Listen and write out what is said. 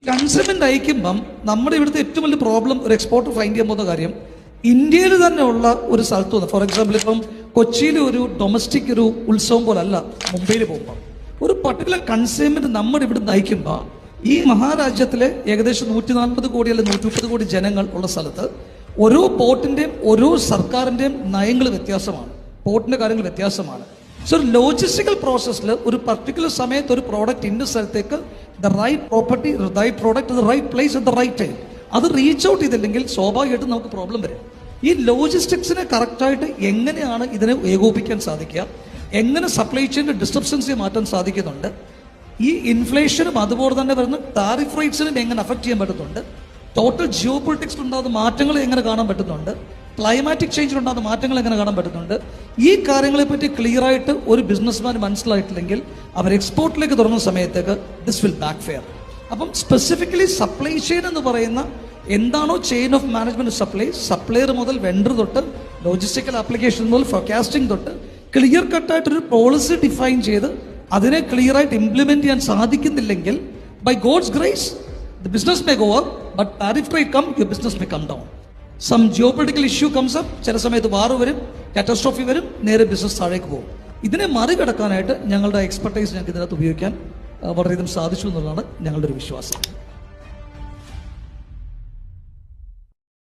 കൺസ്യൂമന്റ് അയക്കുമ്പം നമ്മുടെ ഇവിടുത്തെ ഏറ്റവും വലിയ പ്രോബ്ലം ഒരു എക്സ്പോർട്ടർ ഫൈൻഡ് ചെയ്യാൻ പോകുന്ന കാര്യം ഇന്ത്യയിൽ തന്നെ ഉള്ള ഒരു സ്ഥലത്ത് വന്ന് ഫോർ എക്സാമ്പിൾ ഇപ്പം കൊച്ചിയിൽ ഒരു ഡൊമസ്റ്റിക് ഒരു ഉത്സവം പോലല്ല മുംബൈയിൽ പോകുമ്പോൾ ഒരു പർട്ടിക്കുലർ കൺസ്യൂമന്റ് നമ്മുടെ ഇവിടെ നയിക്കുമ്പോൾ ഈ മഹാരാജ്യത്തിലെ ഏകദേശം 140 കോടി അല്ലെങ്കിൽ 130 കോടി ജനങ്ങൾ ഉള്ള സ്ഥലത്ത് ഓരോ പോർട്ടിൻ്റെയും ഓരോ സർക്കാരിൻ്റെയും നയങ്ങൾ വ്യത്യാസമാണ്, പോർട്ടിൻ്റെ കാര്യങ്ങൾ വ്യത്യാസമാണ്. സോ ലോജിസ്റ്റിക്കൽ പ്രോസസ്സിൽ ഒരു പർട്ടിക്കുലർ സമയത്ത് ഒരു പ്രോഡക്റ്റ് ഇന്ന സ്ഥലത്തേക്ക് the right property right product the right place at the right time അത് റീച്ച് ഔട്ട് ചെയ്തില്ലെങ്കിൽ സ്വാഭാവികമായിട്ടും നമുക്ക് പ്രോബ്ലം വരും. ഈ ലോജിസ്റ്റിക്സിനെ കറക്റ്റായിട്ട് എങ്ങനെയാണ് ഇതിനെ ഏകോപിക്കാൻ സാധിക്കുക, എങ്ങനെ സപ്ലൈ ചെയിൻ്റെ ഡിസ്ട്രപ്ഷൻസിനെ മാറ്റാൻ സാധിക്കുന്നുണ്ട്, ഈ ഇൻഫ്ലേഷനും അതുപോലെ തന്നെ വരുന്ന ടാരിഫ് റേറ്റ്സിനും എങ്ങനെ അഫക്റ്റ് ചെയ്യാൻ പറ്റുന്നുണ്ട്, ടോട്ടൽ ജിയോ പൊളിറ്റിക്സിൽ ഉണ്ടാകുന്ന മാറ്റങ്ങൾ എങ്ങനെ കാണാൻ പറ്റുന്നുണ്ട്, ക്ലൈമാറ്റിക് ചേഞ്ചിലുണ്ടാകുന്ന മാറ്റങ്ങൾ എങ്ങനെ കാണാൻ പറ്റുന്നുണ്ട്, ഈ കാര്യങ്ങളെ പറ്റി ക്ലിയർ ആയിട്ട് ഒരു ബിസിനസ്മാൻ മനസ്സിലായിട്ടില്ലെങ്കിൽ അവർ എക്സ്പോർട്ടിലേക്ക് തുടങ്ങുന്ന സമയത്തേക്ക് ദിസ് വിൽ ബാക്ക് ഫെയർ. അപ്പം സ്പെസിഫിക്കലി സപ്ലൈ ചെയിൻ എന്ന് പറയുന്ന എന്താണോ ചെയിൻ ഓഫ് മാനേജ്മെന്റ് സപ്ലയർ മുതൽ വെണ്ടർ തൊട്ട് ലോജിസ്റ്റിക്കൽ ആപ്ലിക്കേഷൻ മുതൽ ഫോർകാസ്റ്റിംഗ് തൊട്ട് ക്ലിയർ കട്ടായിട്ടൊരു പോളിസി ഡിഫൈൻ ചെയ്ത് അതിനെ ക്ലിയർ ആയിട്ട് ഇംപ്ലിമെന്റ് ചെയ്യാൻ സാധിക്കുന്നില്ലെങ്കിൽ by God's grace the business may go up but tariff rate come your business may come down. Some geopolitical issue comes up, ചില സമയത്ത് വാർ വരും, കാറ്റസ്ട്രോഫി വരും, നേരെ ബിസിനസ് താഴേക്ക് പോകും. ഇതിനെ മറികടക്കാനായിട്ട് ഞങ്ങളുടെ എക്സ്പെർട്ടൈസ് ഞങ്ങൾക്ക് ഇതിനകത്ത് ഉപയോഗിക്കാൻ വളരെയധികം സാധിച്ചു എന്നുള്ളതാണ് ഞങ്ങളുടെ ഒരു വിശ്വാസം.